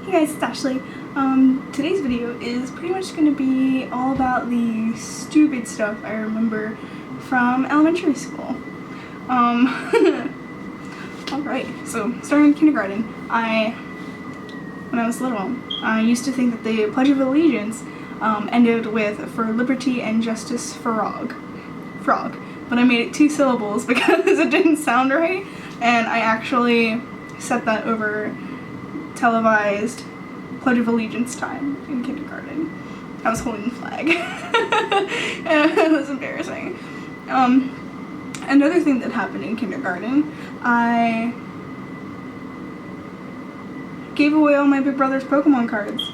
Hey guys, it's Ashley. Today's video is pretty much going to be all about the stupid stuff I remember from elementary school. Alright, so starting with kindergarten, when I was little, I used to think that the Pledge of Allegiance ended with "for liberty and justice frog," but I made it 2 syllables because it didn't sound right, and I actually set that over televised Pledge of Allegiance time in kindergarten. I was holding the flag. It was embarrassing. Another thing that happened in kindergarten, I gave away all my big brother's Pokemon cards.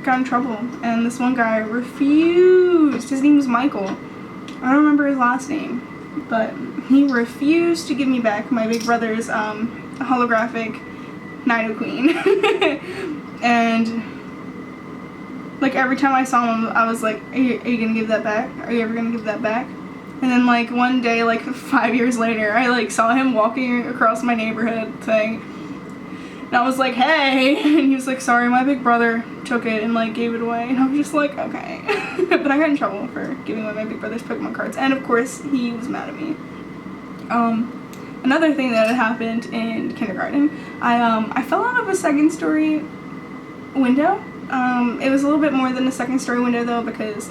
Got in trouble, and this one guy refused. His name was Michael. I don't remember his last name, but he refused to give me back my big brother's holographic Nidoqueen. And like every time I saw him, I was like, are you gonna give that back? Are you ever gonna give that back? And then like one day, like 5 years later, I like saw him walking across my neighborhood thing, and I was like, hey, and he was like, sorry, my big brother took it and like gave it away. And I was just like, okay. But I got in trouble for giving away my big brother's Pokemon cards, and of course he was mad at me. Another thing that had happened in kindergarten, I fell out of a 2nd story window. It was a little bit more than a 2nd story window though, because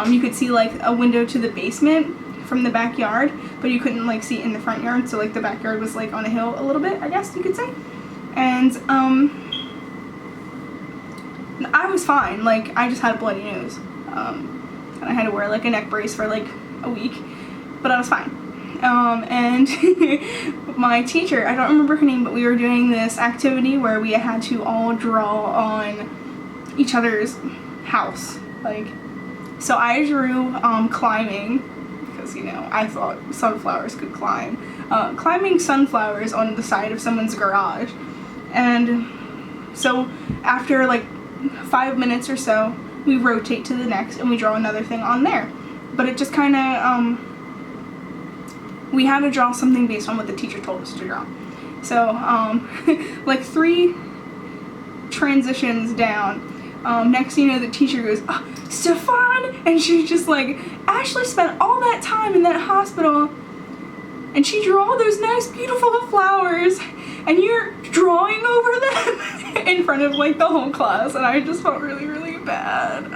you could see like a window to the basement from the backyard, but you couldn't like see in the front yard, so like the backyard was like on a hill a little bit, I guess you could say. And I was fine, like I just had a bloody nose, and I had to wear like a neck brace for like a week, but I was fine. And my teacher, I don't remember her name, but we were doing this activity where we had to all draw on each other's house, like, so I drew climbing, because you know I thought sunflowers could climb, climbing sunflowers on the side of someone's garage. And so after like 5 minutes or so, we rotate to the next and we draw another thing on there, but it just kind of we had to draw something based on what the teacher told us to draw. So, like 3 transitions down, next thing you know, the teacher goes, oh, Stefan! And she's just like, Ashley spent all that time in that hospital, and she drew all those nice, beautiful flowers, and you're drawing over them in front of like the whole class, and I just felt really, really bad.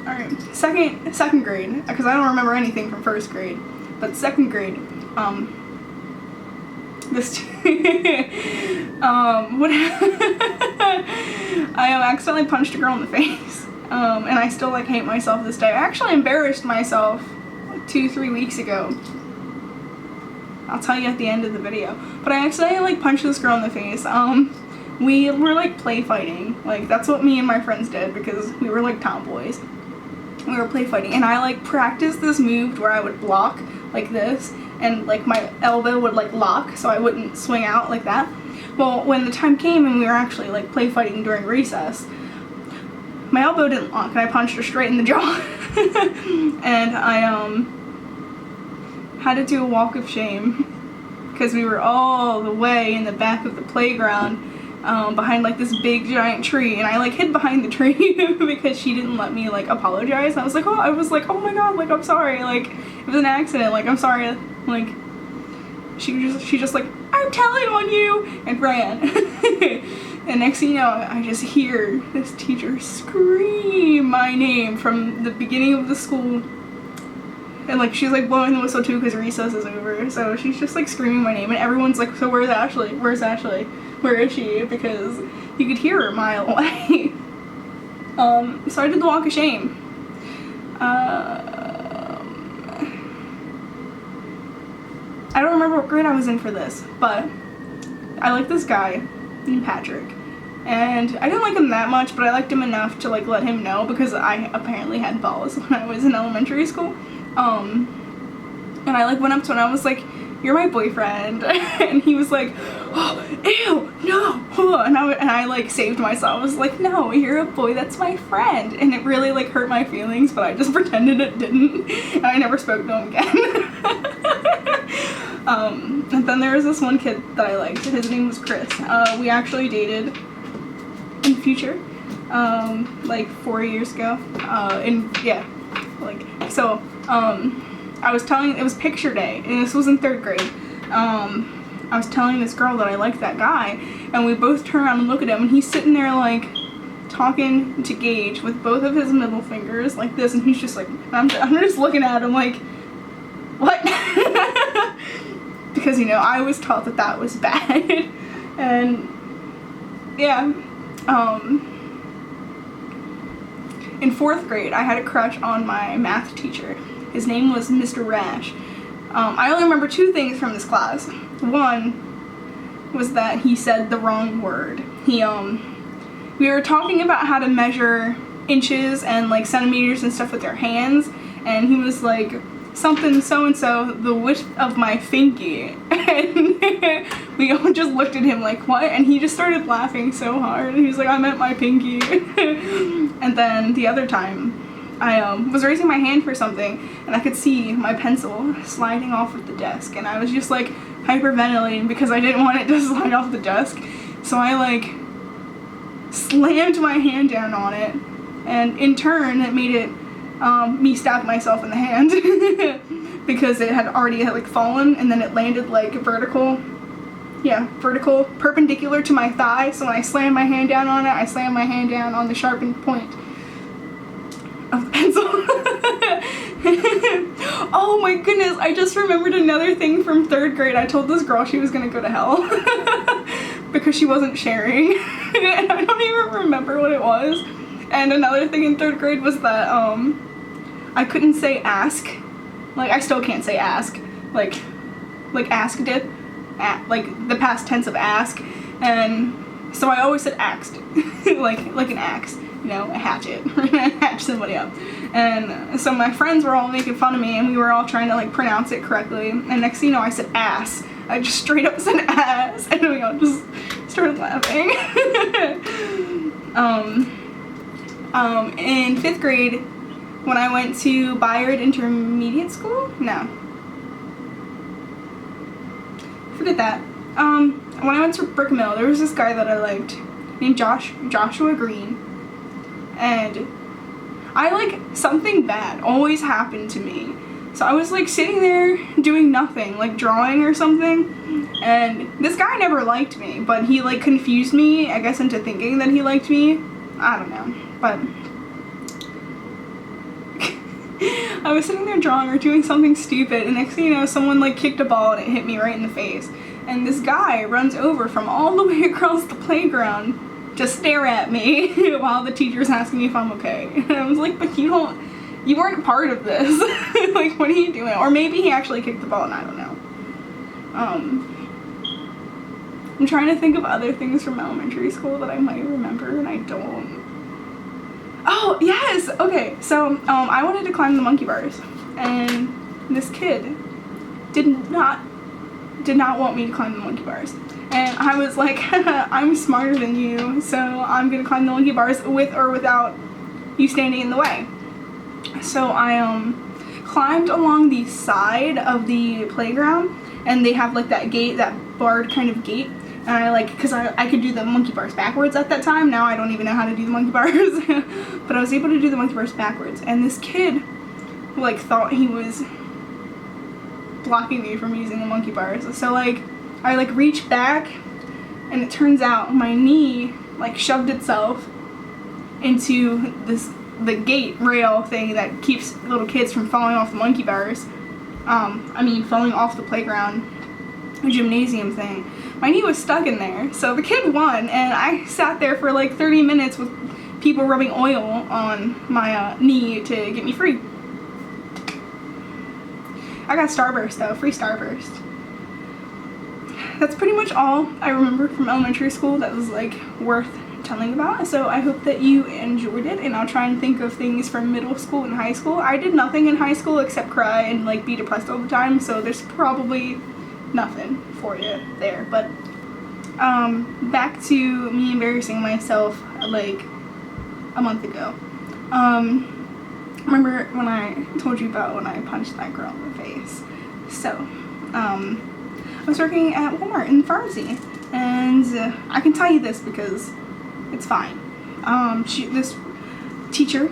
Alright, second grade, because I don't remember anything from 1st grade. But 2nd grade, I accidentally punched a girl in the face, and I still like hate myself this day. I actually embarrassed myself like 2-3 weeks ago. I'll tell you at the end of the video. But I accidentally like punched this girl in the face. We were like play fighting. Like that's what me and my friends did because we were like tomboys. We were play fighting, and I like practiced this move where I would block like this, and like my elbow would like lock so I wouldn't swing out like that. Well, when the time came and we were actually like play fighting during recess, my elbow didn't lock and I punched her straight in the jaw. And I had to do a walk of shame because we were all the way in the back of the playground, behind like this big giant tree, and I like hid behind the tree because she didn't let me like apologize. And I was like, oh my god, like I'm sorry, like it was an accident, like I'm sorry, like she just like, I'm telling on you, and ran. And next thing you know, I just hear this teacher scream my name from the beginning of the school, and like she's like blowing the whistle too because recess is over, so she's just like screaming my name, and everyone's like, so where's Ashley, where is she, because you could hear her a mile away. So I did the walk of shame. I don't remember what grade I was in for this, but I liked this guy named Patrick, and I didn't like him that much, but I liked him enough to like let him know because I apparently had balls when I was in elementary school. And I like went up to him and I was like, you're my boyfriend. And he was like, oh, ew, no. And I like saved myself. I was like, no, you're a boy, that's my friend. And it really like hurt my feelings, but I just pretended it didn't, and I never spoke to him again. And then there was this one kid that I liked. His name was Chris. We actually dated in the future, like 4 years ago. I was telling, it was picture day, and this was in 3rd grade. I was telling this girl that I liked that guy, and we both turn around and look at him, and he's sitting there like talking to Gage with both of his middle fingers like this, and he's just like, I'm just looking at him like, what? Because, you know, I was taught that that was bad. And yeah, in 4th grade I had a crush on my math teacher. His name was Mr. Rash. I only remember 2 things from this class. One was that he said the wrong word. We were talking about how to measure inches and like centimeters and stuff with our hands, and he was like, something so-and-so the width of my finky. And we all just looked at him like, what? And he just started laughing so hard. He was like, I meant my pinky. And then the other time, I was raising my hand for something, and I could see my pencil sliding off of the desk, and I was just like hyperventilating because I didn't want it to slide off the desk. So I like slammed my hand down on it, and in turn it made it me stab myself in the hand because it had already like fallen, and then it landed like vertical, perpendicular to my thigh. So when I slammed my hand down on it, I slammed my hand down on the sharpened point of the pencil. Oh my goodness, I just remembered another thing from 3rd grade. I told this girl she was gonna go to hell because she wasn't sharing. And I don't even remember what it was. And another thing in 3rd grade was that I couldn't say ask. Like, I still can't say ask. Like asked it. Like the past tense of ask. And so I always said axed. like an axe. You know, a hatchet. Hatch somebody up. And so my friends were all making fun of me, and we were all trying to like pronounce it correctly. And next thing you know, I said ass. I just straight up said ass. And we all just started laughing. In 5th grade, when I went to Bayard Intermediate School? No. Forget that. When I went to Brick Mill, there was this guy that I liked named Joshua Green. And something bad always happened to me. So I was like sitting there doing nothing, like drawing or something, and this guy never liked me, but he like confused me, I guess, into thinking that he liked me. I don't know, but I was sitting there drawing or doing something stupid, and next thing you know, someone like kicked a ball and it hit me right in the face. And this guy runs over from all the way across the playground to stare at me while the teacher's asking me if I'm okay. And I was like, but you weren't part of this. Like, what are you doing? Or maybe he actually kicked the ball and I don't know. I'm trying to think of other things from elementary school that I might remember, and I don't. Oh, yes! Okay, so I wanted to climb the monkey bars, and this kid did not want me to climb the monkey bars. And I was like, I'm smarter than you, so I'm gonna climb the monkey bars with or without you standing in the way. So I climbed along the side of the playground, and they have like that gate, that barred kind of gate. And I because I could do the monkey bars backwards at that time. Now I don't even know how to do the monkey bars. But I was able to do the monkey bars backwards. And this kid like thought he was blocking me from using the monkey bars. So like I like reached back, and it turns out my knee like shoved itself into the gate rail thing that keeps little kids from falling off the monkey bars. Falling off the playground gymnasium thing. My knee was stuck in there, so the kid won, and I sat there for like 30 minutes with people rubbing oil on my knee to get me free. I got Starburst though, free Starburst. That's pretty much all I remember from elementary school that was like worth telling about. So I hope that you enjoyed it, and I'll try and think of things from middle school and high school. I did nothing in high school except cry and like be depressed all the time, so there's probably nothing for you there. But back to me embarrassing myself like a month ago. Remember when I told you about when I punched that girl in the face? So I was working at Walmart in the pharmacy, and I can tell you this because it's fine. This teacher,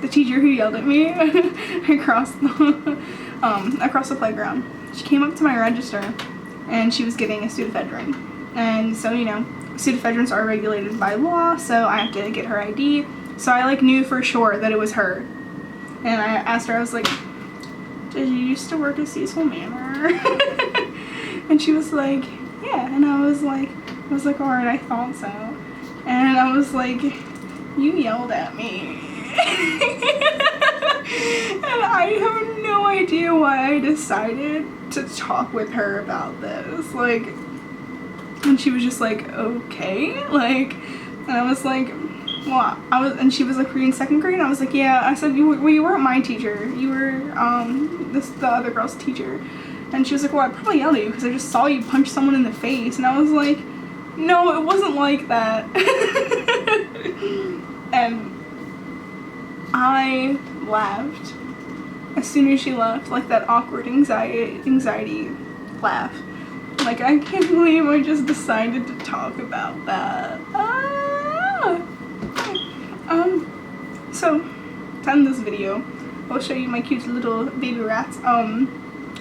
the teacher who yelled at me across the playground, she came up to my register, and she was getting a pseudoephedrine. And so, you know, pseudoephedrines are regulated by law, so I have to get her ID. So I like knew for sure that it was her. And I asked her, I was like, did you used to work at Cecil Manor? And she was like, yeah. And I was like, alright, I thought so. And I was like, you yelled at me. And I have no idea why I decided to talk with her about this. Like, and she was just like, okay. Like, and I was like, well, and she was like, were you in 2nd grade? And I was like, yeah. I said, you weren't my teacher. You were, the other girl's teacher. And she was like, well, I probably yelled at you because I just saw you punch someone in the face. And I was like, no, it wasn't like that. And I laughed as soon as she left, like that awkward anxiety laugh. Like, I can't believe I just decided to talk about that. So to end this video, I'll show you my cute little baby rats.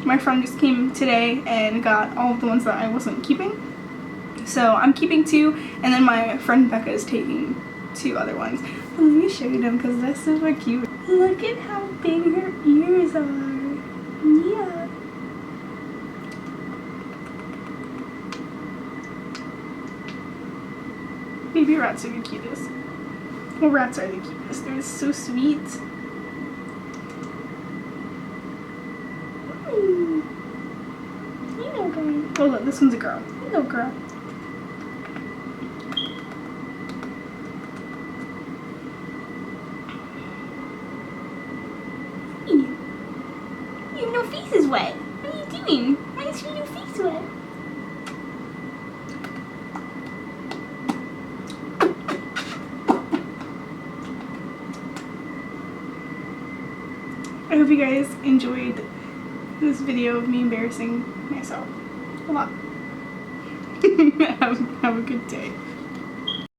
My friend just came today and got all of the ones that I wasn't keeping. So I'm keeping 2, and then my friend Becca is taking 2 other ones. But let me show you them because they're super cute. Look at how big her ears are. Yeah. Baby rats are the cutest. Well, rats are the cutest. They're so sweet. You know, girl. Oh, look, this one's a girl. You know, girl. Your face is wet. What are you doing? Why is your face wet? I hope you guys enjoyed this video of me embarrassing myself a lot. Have a good day.